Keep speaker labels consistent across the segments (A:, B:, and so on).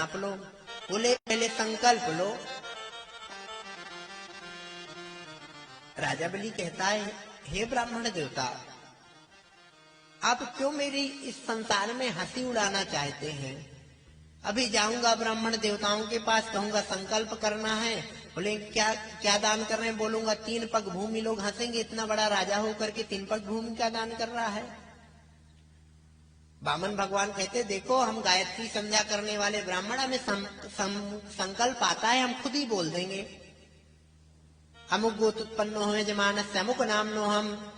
A: नाप लो। बोले पहले संकल्प लो। राजा बलि कहता है, हे ब्राह्मण देवता, आप क्यों मेरी इस संसार में हंसी उड़ाना चाहते हैं? अभी जाऊंगा ब्राह्मण देवताओं के पास, कहूंगा संकल्प करना है। बोले क्या क्या दान कर रहे हैं? बोलूंगा 3 पग भूमि। लोग हंसेंगे, इतना बड़ा राजा होकर के 3 पग भूमि का दान कर रहा है। वामन भगवान कहते, देखो हम गायत्री संध्या करने वाले ब्राह्मण, हमें संकल्प आता है, हम खुद ही बोल देंगे। अमुक गोत उत्पन्न हो जमानस्य अमुक नाम नो हम।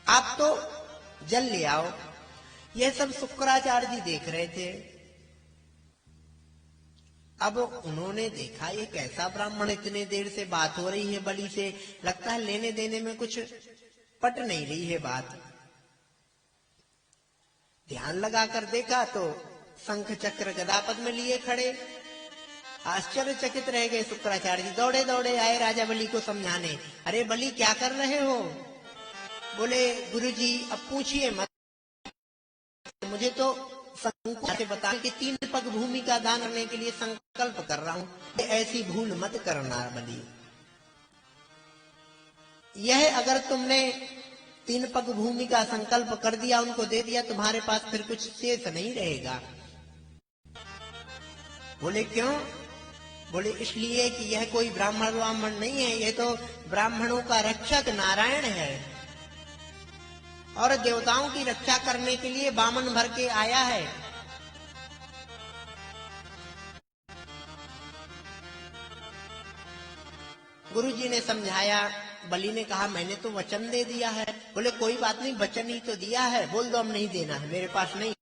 A: आप तो जल ले आओ। यह सब शुक्राचार्य जी देख रहे थे। अब उन्होंने देखा ये कैसा ब्राह्मण, इतने देर से बात हो रही है बलि से, लगता है लेने देने में कुछ पट नहीं रही है बात। ध्यान लगाकर देखा तो शंख चक्र गदा पद्म लिए खड़े। आश्चर्यचकित रह गए शुक्राचार्य जी, दौड़े दौड़े आए राजा बलि को समझाने। अरे बलि क्या कर रहे हो? बोले गुरुजी अब पूछिए मत, मुझे तो संकोच से बताएं कि 3 पग भूमि का दान करने के लिए संकल्प कर रहा हूं। ऐसी भूल मत करना बलि। यह अगर तुमने 3 पग भूमि का संकल्प कर दिया, उनको दे दिया, तुम्हारे पास फिर कुछ शेष नहीं रहेगा। बोले क्यों? बोले इसलिए कि यह कोई ब्राह्मण नहीं है, यह तो ब्राह्मणों का रक्षक नारायण है और देवताओं की रक्षा करने के लिए बामन भर के आया है। गुरुजी ने समझाया। बलि ने कहा मैंने तो वचन दे दिया है। बोले कोई बात नहीं, वचन ही तो दिया है, बोल दो हम नहीं देना है, मेरे पास नहीं है।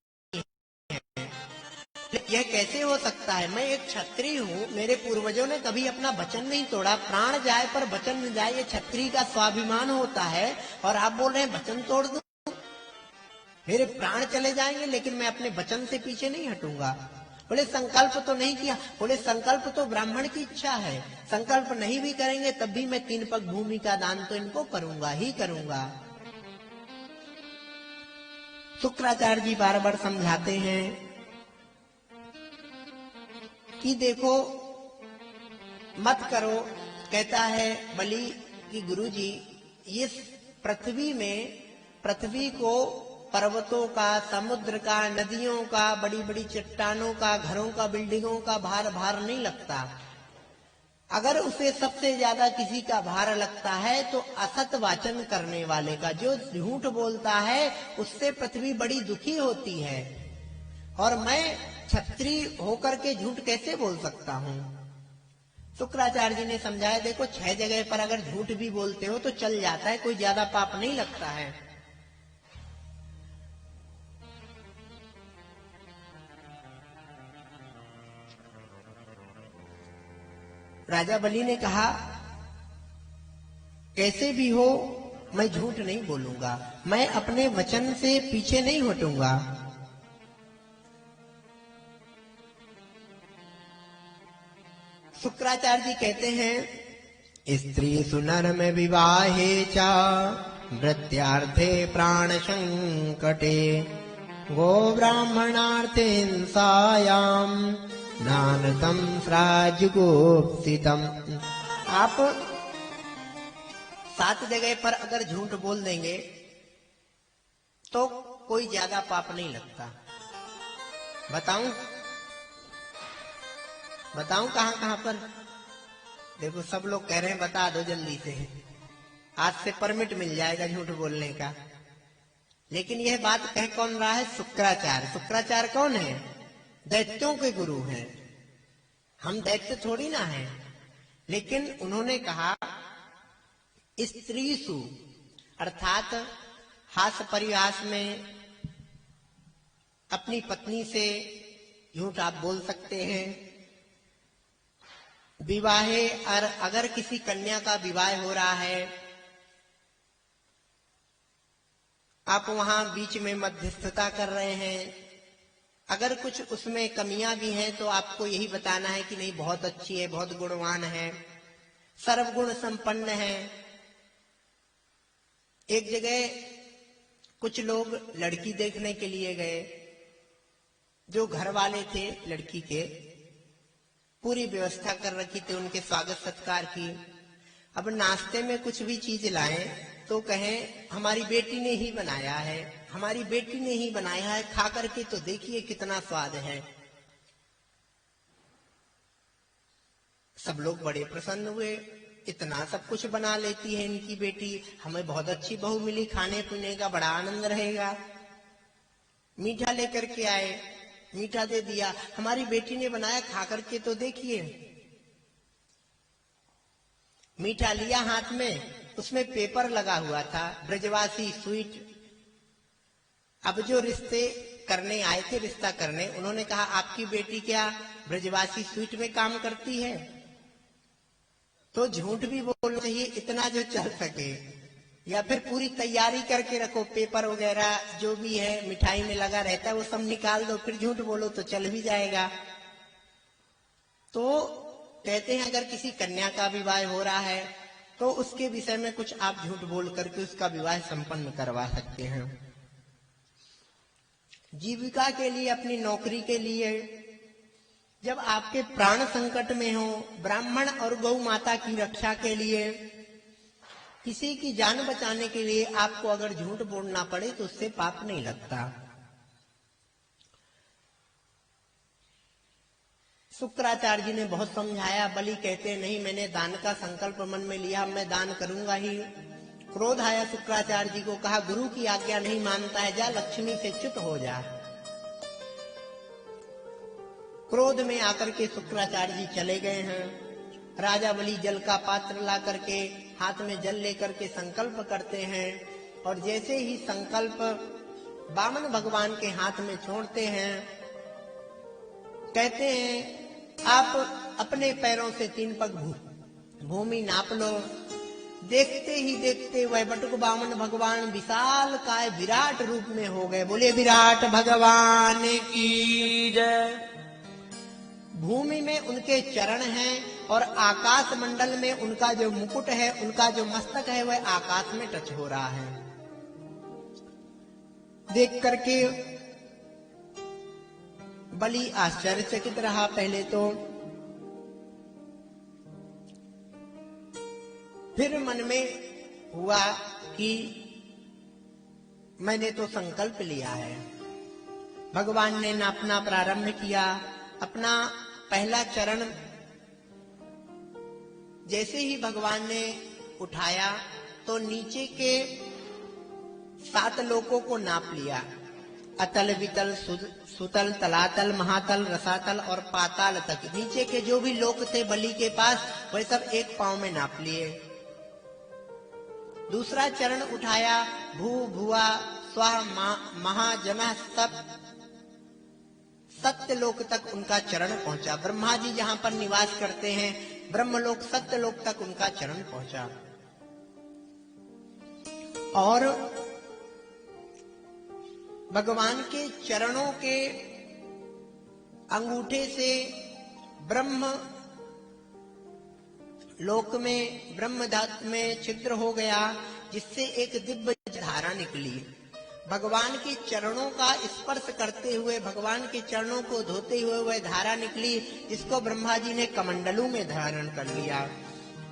A: यह कैसे हो सकता है? मैं एक क्षत्रिय हूँ, मेरे पूर्वजों ने कभी अपना वचन नहीं तोड़ा। प्राण जाए पर वचन न जाए, ये क्षत्रिय का स्वाभिमान होता है। और आप बोल रहे हैं वचन तोड़ दूं? मेरे प्राण चले जाएंगे लेकिन मैं अपने वचन से पीछे नहीं हटूंगा। बोले संकल्प तो नहीं किया। बोले संकल्प तो ब्राह्मण की इच्छा है, संकल्प नहीं भी करेंगे तब भी मैं 3 पग भूमि का दान तो इनको करूंगा ही करूंगा। शुक्राचार्य जी बार बार समझाते हैं कि देखो मत करो। कहता है बलि कि गुरुजी, इस पृथ्वी में, पृथ्वी को पर्वतों का, समुद्र का, नदियों का, बड़ी बड़ी चट्टानों का, घरों का, बिल्डिंगों का भार नहीं लगता। अगर उसे सबसे ज्यादा किसी का भार लगता है तो असत वाचन करने वाले का, जो झूठ बोलता है, उससे पृथ्वी बड़ी दुखी होती है। और मैं क्षत्रिय होकर के झूठ कैसे बोल सकता हूं? शुक्राचार्य जी ने समझाया, देखो 6 जगह पर अगर झूठ भी बोलते हो तो चल जाता है, कोई ज्यादा पाप नहीं लगता है। राजा बलि ने कहा कैसे भी हो मैं झूठ नहीं बोलूंगा, मैं अपने वचन से पीछे नहीं हटूंगा। शुक्राचार्य जी कहते हैं, स्त्री सुनर में विवाहे चा मृत्यार्थे प्राण संकटे गो ब्राह्मणार्थे हिंसायाम नानतम स्राजुगोप्सितम। आप 7 जगह पर अगर झूठ बोल देंगे तो कोई ज्यादा पाप नहीं लगता। बताऊं कहां कहां पर? देखो सब लोग कह रहे हैं बता दो जल्दी से, आज से परमिट मिल जाएगा झूठ बोलने का। लेकिन यह बात कह कौन रहा है? शुक्राचार्य। शुक्राचार्य कौन है? दैत्यों के गुरु हैं। हम दैत्य थोड़ी ना हैं। लेकिन उन्होंने कहा स्त्रीसु, अर्थात हास्य परिहास में अपनी पत्नी से झूठ आप बोल सकते हैं। विवाहे, और अगर किसी कन्या का विवाह हो रहा है, आप वहां बीच में मध्यस्थता कर रहे हैं, अगर कुछ उसमें कमियां भी हैं तो आपको यही बताना है कि नहीं बहुत अच्छी है, बहुत गुणवान है, सर्वगुण संपन्न है। एक जगह कुछ लोग लड़की देखने के लिए गए। जो घर वाले थे लड़की के, पूरी व्यवस्था कर रखी थी उनके स्वागत सत्कार की। अब नाश्ते में कुछ भी चीज लाएं तो कहें हमारी बेटी ने ही बनाया है, हमारी बेटी ने ही बनाया है, खा करके तो देखिए कितना स्वाद है। सब लोग बड़े प्रसन्न हुए, इतना सब कुछ बना लेती है इनकी बेटी, हमें बहुत अच्छी बहू मिली, खाने पीने का बड़ा आनंद रहेगा। मीठा लेकर के आए, मीठा दे दिया, हमारी बेटी ने बनाया, खा करके तो देखिए। मीठा लिया हाथ में, उसमें पेपर लगा हुआ था, ब्रजवासी स्वीट। अब जो रिश्ते करने आए थे, रिश्ता करने, उन्होंने कहा आपकी बेटी क्या ब्रजवासी स्वीट में काम करती है? तो झूठ भी बोलना चाहिए इतना जो चल सके, या फिर पूरी तैयारी करके रखो, पेपर वगैरह जो भी है मिठाई में लगा रहता है वो सब निकाल दो, फिर झूठ बोलो तो चल भी जाएगा। तो कहते हैं अगर किसी कन्या का विवाह हो रहा है तो उसके विषय में कुछ आप झूठ बोल करके उसका विवाह संपन्न करवा सकते हैं। जीविका के लिए, अपनी नौकरी के लिए, जब आपके प्राण संकट में हो, ब्राह्मण और गौ माता की रक्षा के लिए, किसी की जान बचाने के लिए आपको अगर झूठ बोलना पड़े तो उससे पाप नहीं लगता। शुक्राचार्य जी ने बहुत समझाया। बलि कहते नहीं, मैंने दान का संकल्प मन में लिया, मैं दान करूंगा ही। क्रोध आया शुक्राचार्य जी को, कहा गुरु की आज्ञा नहीं मानता है, जा लक्ष्मी से च्युत हो जा। क्रोध में आकर के शुक्राचार्य जी चले गए हैं। राजा बलि जल का पात्र ला करके हाथ में जल लेकर के संकल्प करते हैं, और जैसे ही संकल्प वामन भगवान के हाथ में छोड़ते हैं, कहते हैं आप अपने पैरों से 3 पग भूमि नाप लो। देखते ही देखते वह बटुक वामन भगवान विशाल काय विराट रूप में हो गए। बोले विराट भगवान की जय। भूमि में उनके चरण हैं और आकाश मंडल में उनका जो मुकुट है, उनका जो मस्तक है, वह आकाश में टच हो रहा है। देख करके बलि आश्चर्यचकित रहा। पहले तो फिर मन में हुआ कि मैंने तो संकल्प लिया है। भगवान ने नापना प्रारंभ किया। अपना पहला चरण जैसे ही भगवान ने उठाया तो नीचे के 7 लोकों को नाप लिया। अतल, वितल, सुतल, तलातल, महातल, रसातल और पाताल तक नीचे के जो भी लोक थे बलि के पास, वह सब एक पांव में नाप लिए। दूसरा चरण उठाया, भू भुआ स्वा महाजन सब सत्यलोक तक उनका चरण पहुंचा। ब्रह्मा जी जहां पर निवास करते हैं, ब्रह्मलोक सत्यलोक तक उनका चरण पहुंचा। और भगवान के चरणों के अंगूठे से ब्रह्म लोक में, ब्रह्म धातु में छिद्र हो गया, जिससे एक दिव्य धारा निकली। भगवान के चरणों का स्पर्श करते हुए, भगवान के चरणों को धोते हुए वह धारा निकली, जिसको ब्रह्मा जी ने कमंडलू में धारण कर लिया।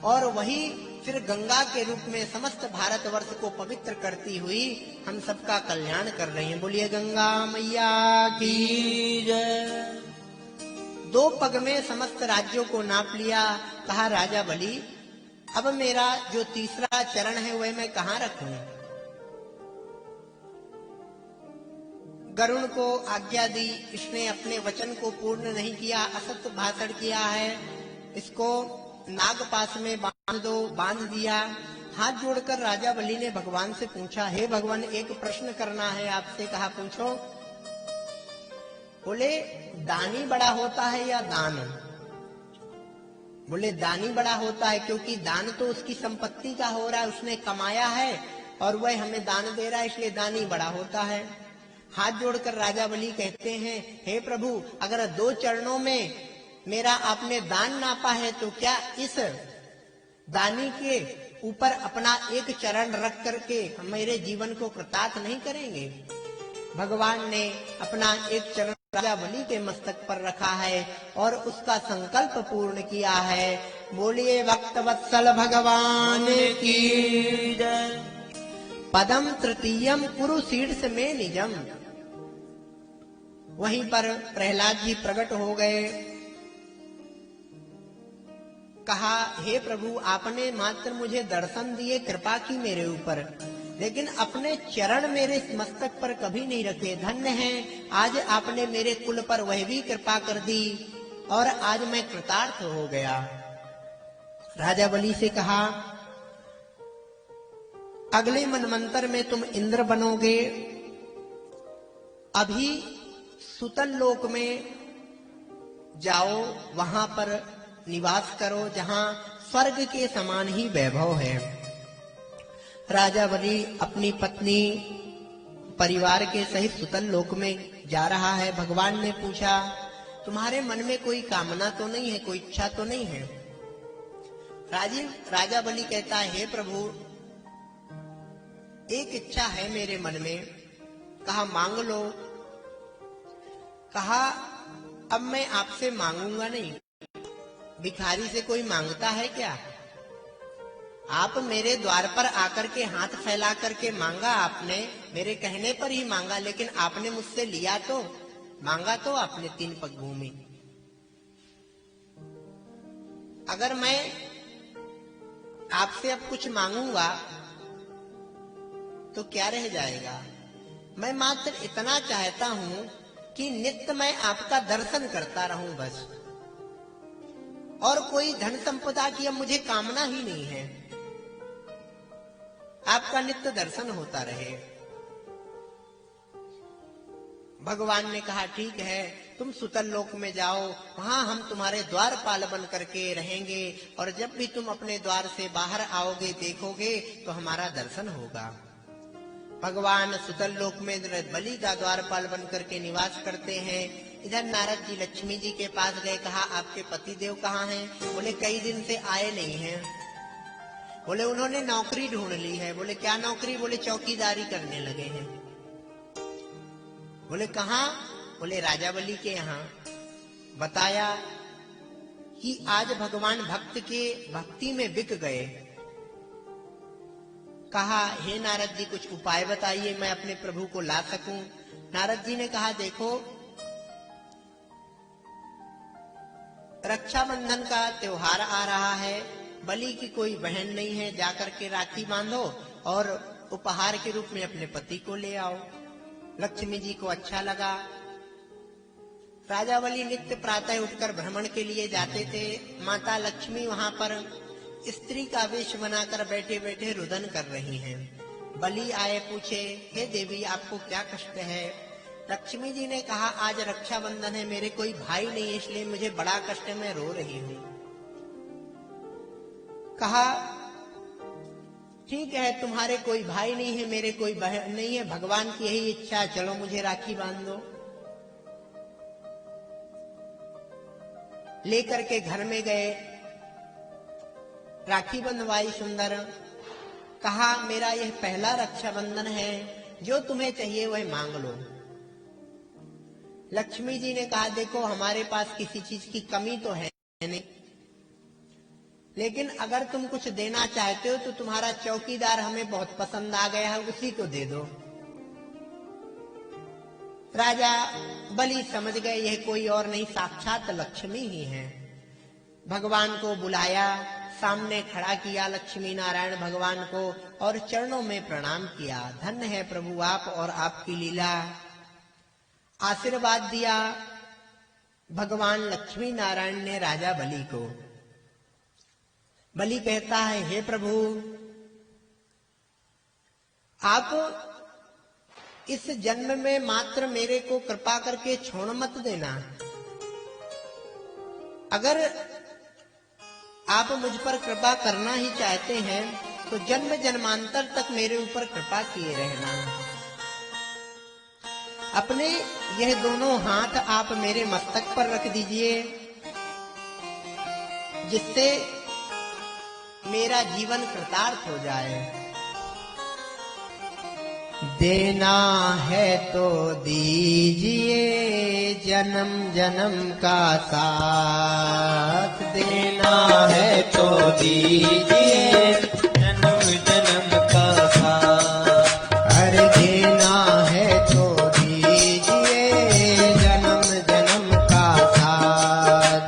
A: और वही फिर गंगा के रूप में समस्त भारतवर्ष को पवित्र करती हुई हम सबका कल्याण कर रही हैं। बोलिए गंगा मैया की जय। 2 पग में समस्त राज्यों को नाप लिया। कहा राजा बलि, अब मेरा जो तीसरा चरण है वह मैं कहां रखूं? गरुण को आज्ञा दी, इसने अपने वचन को पूर्ण नहीं किया, असत्य भाषण किया है, इसको नागपाश में बांध दो। बांध दिया। हाथ जोड़कर राजा बलि ने भगवान से पूछा, हे भगवान, एक प्रश्न करना है आपसे। कहा पूछो। बोले दानी बड़ा होता है या दान? बोले दानी बड़ा होता है, क्योंकि दान तो उसकी संपत्ति का हो रहा है, उसने कमाया है और वह हमें दान दे रहा है, इसलिए दानी बड़ा होता है। हाथ जोड़कर राजा बलि कहते हैं, हे प्रभु, अगर 2 चरणों में मेरा आपने दान नापा है तो क्या इस दानी के ऊपर अपना एक चरण रख करके मेरे जीवन को कृतार्थ नहीं करेंगे? भगवान ने अपना एक चरण राजा बलि के मस्तक पर रखा है और उसका संकल्प पूर्ण किया है। बोलिए भक्तवत्सल भगवान की जय। पदम तृतीयम कुरु शीर्ष में निजम। वहीं पर प्रहलाद जी प्रकट हो गए। कहा, हे प्रभु, आपने मात्र मुझे दर्शन दिए, कृपा की मेरे ऊपर, लेकिन अपने चरण मेरे मस्तक पर कभी नहीं रखे। धन्य है, आज आपने मेरे कुल पर वह भी कृपा कर दी और आज मैं कृतार्थ हो गया। राजा बलि से कहा, अगले मनवंतर में तुम इंद्र बनोगे। अभी सुतल लोक में जाओ, वहां पर निवास करो जहां स्वर्ग के समान ही वैभव है। राजा बलि अपनी पत्नी परिवार के सहित सुतल लोक में जा रहा है। भगवान ने पूछा, तुम्हारे मन में कोई कामना तो नहीं है, कोई इच्छा तो नहीं है? राजा बलि कहता है, हे प्रभु, एक इच्छा है मेरे मन में। कहा, मांग लो। कहा, अब मैं आपसे मांगूंगा नहीं। भिखारी से कोई मांगता है क्या? आप मेरे द्वार पर आकर के हाथ फैला करके मांगा, आपने मेरे कहने पर ही मांगा, लेकिन आपने मुझसे लिया तो, मांगा तो आपने 3 पग भूमि। अगर मैं आपसे अब कुछ मांगूंगा तो क्या रह जाएगा? मैं मात्र इतना चाहता हूं कि नित्य मैं आपका दर्शन करता रहूं बस, और कोई धन संपदा की अब मुझे कामना ही नहीं है। आपका नित्य दर्शन होता रहे। भगवान ने कहा, ठीक है, तुम सुतल लोक में जाओ, वहां हम तुम्हारे द्वारपाल बन करके रहेंगे, और जब भी तुम अपने द्वार से बाहर आओगे, देखोगे तो हमारा दर्शन होगा। भगवान सुतल लोक में बलि का द्वारपाल बन करके निवास करते हैं। इधर नारद जी लक्ष्मी जी के पास गए। कहा, आपके पति देव कहाँ हैं? बोले, कई दिन से आए नहीं हैं। बोले, उन्होंने नौकरी ढूंढ ली है। बोले, क्या नौकरी? बोले, चौकीदारी करने लगे हैं। बोले, कहाँ? बोले, राजा बलि के यहाँ। बताया कि आज भगवान भक्त के भक्ति में बिक गए। कहा, हे नारद जी, कुछ उपाय बताइए, मैं अपने प्रभु को ला सकूं। नारद जी ने कहा, देखो, रक्षाबंधन का त्योहार आ रहा है, बलि की कोई बहन नहीं है, जाकर के राखी बांधो और उपहार के रूप में अपने पति को ले आओ। लक्ष्मी जी को अच्छा लगा। राजा बलि नित्य प्रातः उठकर भ्रमण के लिए जाते थे। माता लक्ष्मी वहां पर स्त्री का वेश बनाकर बैठे बैठे रुदन कर रही हैं। बलि आए, पूछे, हे देवी, आपको क्या कष्ट है? लक्ष्मी जी ने कहा, आज रक्षाबंधन है, मेरे कोई भाई नहीं है, इसलिए मुझे बड़ा कष्ट है, मैं रो रही हूँ। कहा, ठीक है, तुम्हारे कोई भाई नहीं है, मेरे कोई बहन नहीं है, भगवान की यही इच्छा, चलो मुझे राखी बांध दो। लेकर के घर में गए, राखी बंधवाई सुंदर। कहा, मेरा यह पहला रक्षाबंधन है, जो तुम्हें चाहिए वह मांग लो। लक्ष्मी जी ने कहा, देखो, हमारे पास किसी चीज की कमी तो है नहीं, लेकिन अगर तुम कुछ देना चाहते हो तो तुम्हारा चौकीदार हमें बहुत पसंद आ गया है, उसी को दे दो। राजा बलि समझ गए यह कोई और नहीं, साक्षात लक्ष्मी ही है। भगवान को बुलाया, सामने खड़ा किया लक्ष्मी नारायण भगवान को और चरणों में प्रणाम किया। धन्य है प्रभु आप और आपकी लीला। आशीर्वाद दिया भगवान लक्ष्मी नारायण ने राजा बलि को। बलि कहता है, हे प्रभु, आप इस जन्म में मात्र मेरे को कृपा करके छोड़ मत देना। अगर आप मुझ पर कृपा करना ही चाहते हैं तो जन्म जन्मांतर तक मेरे ऊपर कृपा किए रहना। अपने यह दोनों हाथ आप मेरे मस्तक पर रख दीजिए, जिससे मेरा जीवन कृतार्थ हो जाए। देना है तो दीजिए जन्म जन्म का साथ, देना है तो दीजिए जन्म जन्म का साथ। अरे देना है तो दीजिए जन्म जन्म का साथ,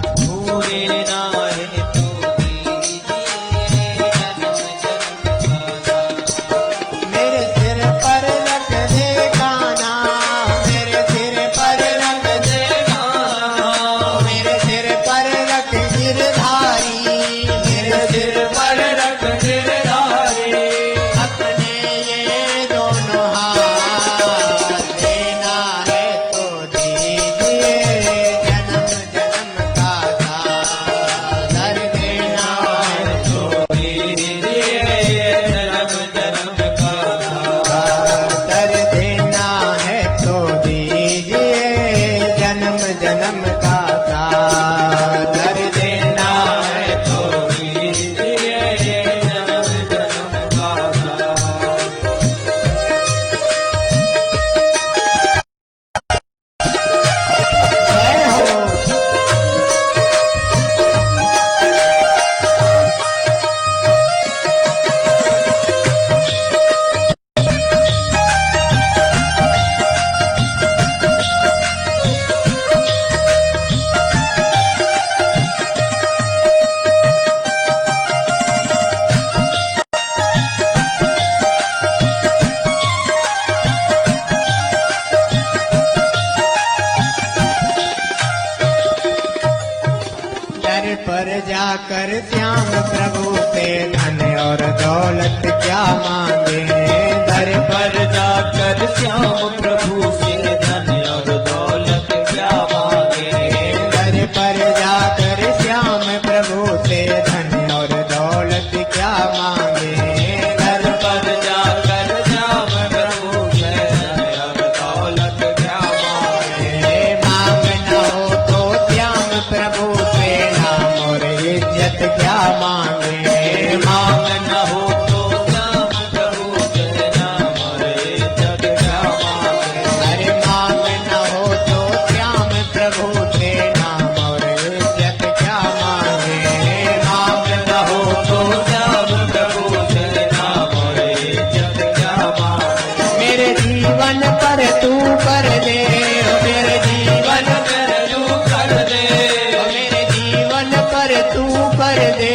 A: देना है तो दीजिए जन्म जन्म का साथ। मेरे सिर पर रख दे गाना, मेरे सिर पर रख दे गाना, मेरे सिर पर रख गिरधारी, मेरे सिर पर रख गिरधारी, अपने ये दोनों हाथ। देना है तो दीजिए जन्म जन्म का साथ, अरे देना है तो दीजिए जन्म जन्म का साथ, अरे देना है तो दीजिए जन्म जन्म का साथ, अरे देना है तो दीजिए जन्म जन्म का साथ। जय हो। दर पर जाकर श्याम प्रभु से धन और दौलत क्या मांगे, दर पर जाकर श्याम प्रभु से धन और दौलत क्या मांगे, दर पर जाकर श्याम प्रभु से धन और दौलत क्या मांगे, दर पर जाकर श्याम प्रभु से धन और दौलत क्या मांगे। मांगना हो तो श्याम प्रभु से नाम और इज्जत क्या मांगे, मांगना हो तो श्याम प्रभु से नाम और इज्जत क्या मांगे। अरे मांगना हो तो श्याम प्रभु से नाम और इज्जत क्या मांगे, मांगना हो तो श्याम प्रभु से नाम और इज्जत क्या मांगे। मेरे जीवन पर तू कर दे, मेरे जीवन पर तू कर दे, मेरे जीवन पर तू कर दे,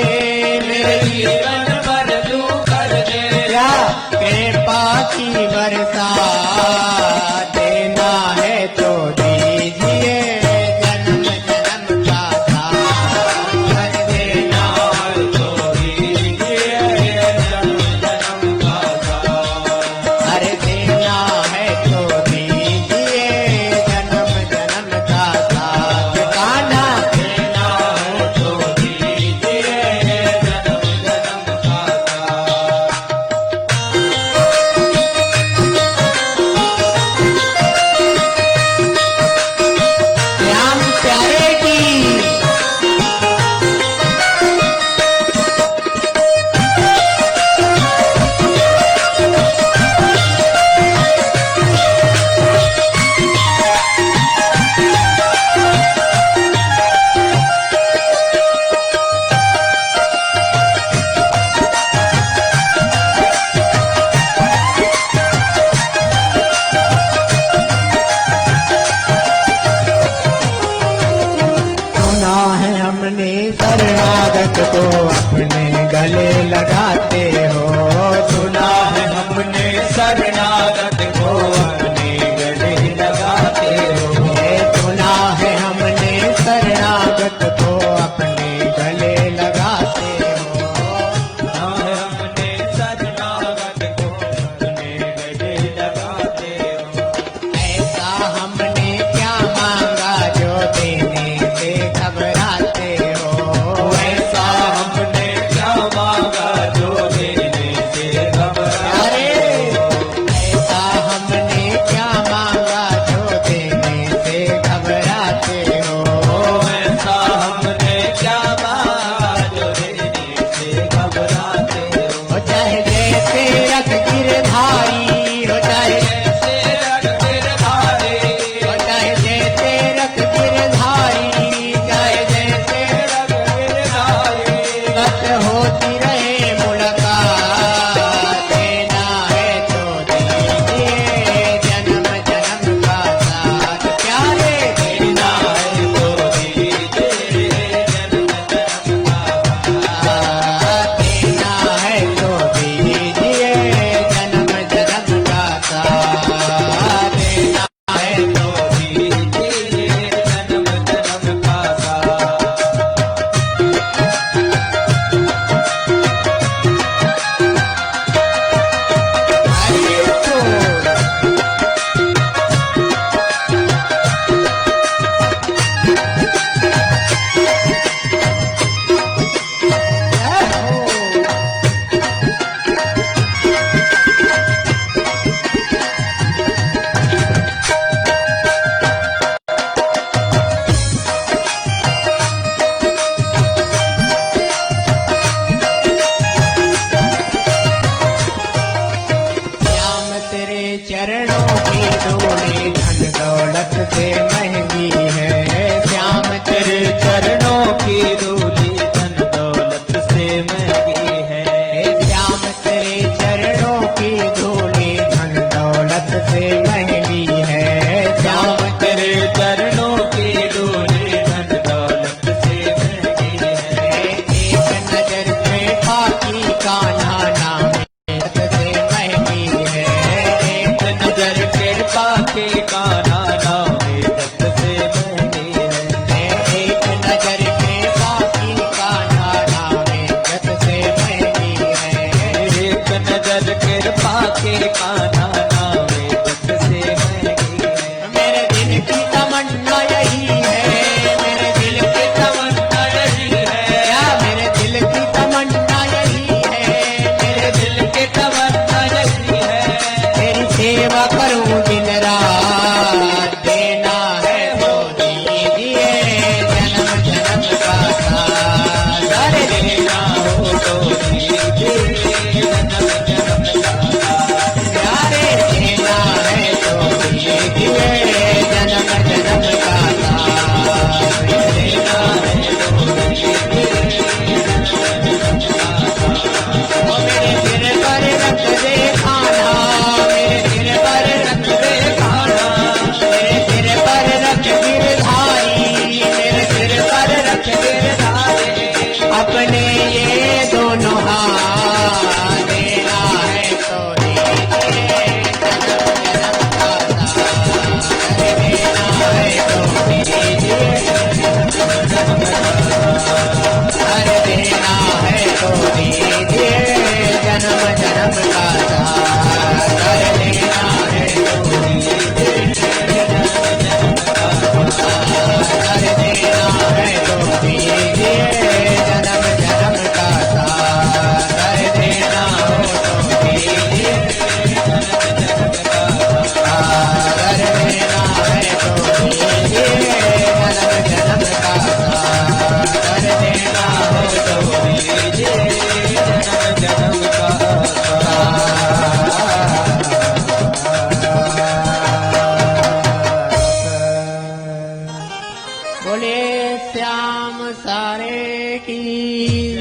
A: श्याम सारे की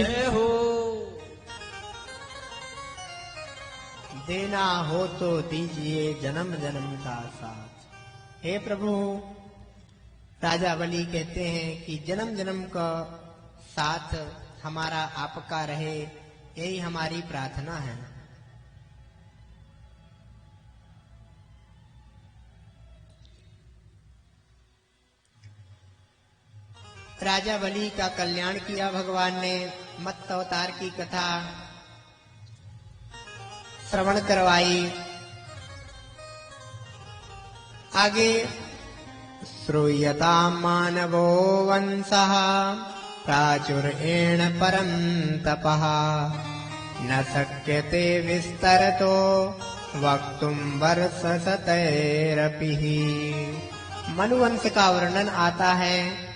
B: जय हो।
A: देना हो तो दीजिए जन्म जन्म का साथ। हे प्रभु, राजा बलि कहते हैं कि जन्म जन्म का साथ हमारा आपका रहे, यही हमारी प्रार्थना है। राजा बलि का कल्याण किया भगवान ने। मत्स्य अवतार की कथा श्रवण करवाई। आगे श्रूयताम् मानवो वंशः प्राचुर्येण परं तपः न शक्यते विस्तरतो वक्तुं वर्षशतैरपि। मनुवंश का वर्णन आता है